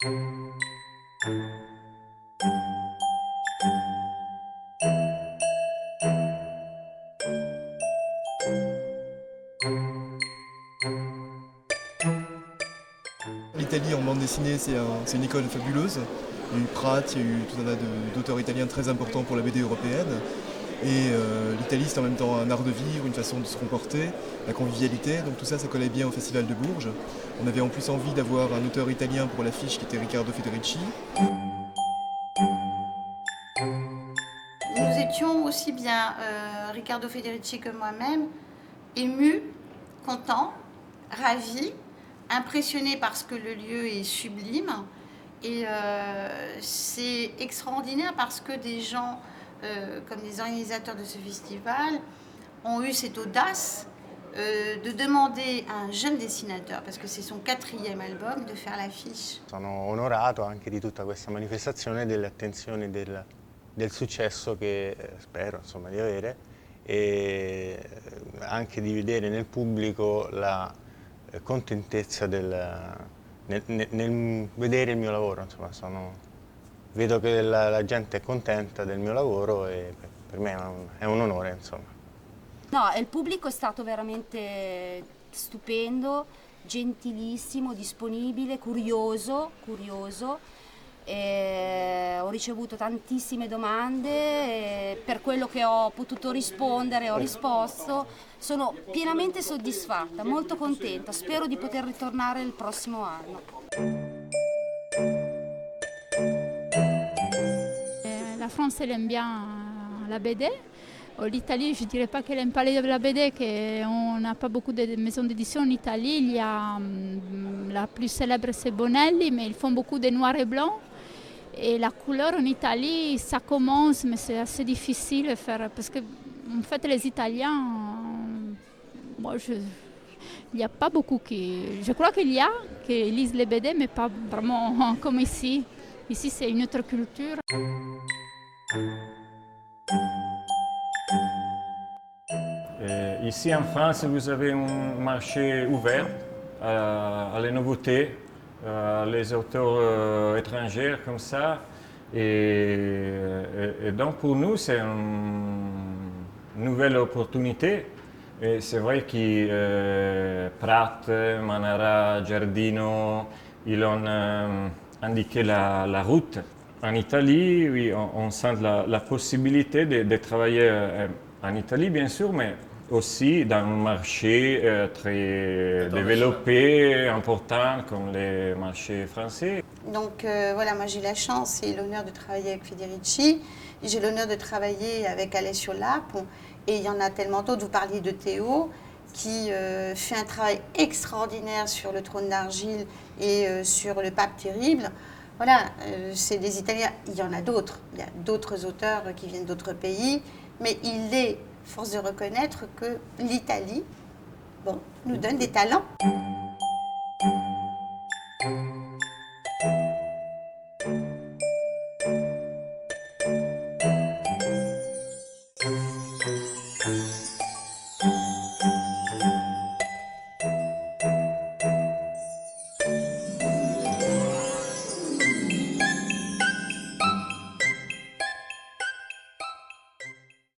L'Italie en bande dessinée, c'est une école fabuleuse. Il y a eu Pratt, il y a eu tout un tas d'auteurs italiens très importants pour la BD européenne. Et l'Italie, c'est en même temps un art de vivre, une façon de se comporter, la convivialité. Donc tout ça, ça collait bien au Festival de Bourges. On avait en plus envie d'avoir un auteur italien pour l'affiche qui était Riccardo Federici. Nous étions aussi bien Riccardo Federici que moi-même émus, contents, ravis, impressionnés parce que le lieu est sublime. Et c'est extraordinaire parce que des gens, comme les organisateurs de ce festival, ont eu cette audace de demander à un jeune dessinateur, parce que c'est son 4e album, de faire l'affiche. Sono onorato anche di tutta questa manifestazione, delle attenzioni, del successo che spero insomma, di avere e anche di vedere nel pubblico la contentezza nel vedere il mio lavoro. Insomma, vedo che la gente è contenta del mio lavoro e per me è un onore. Insomma. No, il pubblico è stato veramente stupendo, gentilissimo, disponibile, curioso. Ho ricevuto tantissime domande e per quello che ho potuto rispondere ho risposto. Sono pienamente soddisfatta, molto contenta. Spero di poter ritornare il prossimo anno. La France, elle aime bien la BD. L'Italie, je ne dirais pas qu'elle n'aime pas la BD, qu'on n'a pas beaucoup de maisons d'édition en Italie. Il y a la plus célèbre, c'est Bonelli, mais ils font beaucoup de noir et blanc. Et la couleur en Italie, ça commence, mais c'est assez difficile à faire parce que, en fait, les Italiens, il n'y a pas beaucoup qui. Je crois qu'il y a qui lisent les BD, mais pas vraiment comme ici. Ici, c'est une autre culture. Ici en France, vous avez un marché ouvert à les nouveautés, les auteurs étrangers comme ça. Et donc pour nous, c'est une nouvelle opportunité. Et c'est vrai que Pratt, Manara, Giardino, ils ont indiqué la route. En Italie, oui, on sent la possibilité de travailler en Italie, bien sûr, mais aussi dans un marché très développé, important, comme les marchés français. Donc voilà, moi j'ai la chance et l'honneur de travailler avec Federici. J'ai l'honneur de travailler avec Alessio Lapo. Et il y en a tellement d'autres. Vous parliez de Théo, qui fait un travail extraordinaire sur le trône d'argile et sur le pape terrible. Voilà, c'est des Italiens. Il y en a d'autres. Il y a d'autres auteurs qui viennent d'autres pays. Mais il est force de reconnaître que l'Italie, bon, nous donne des talents.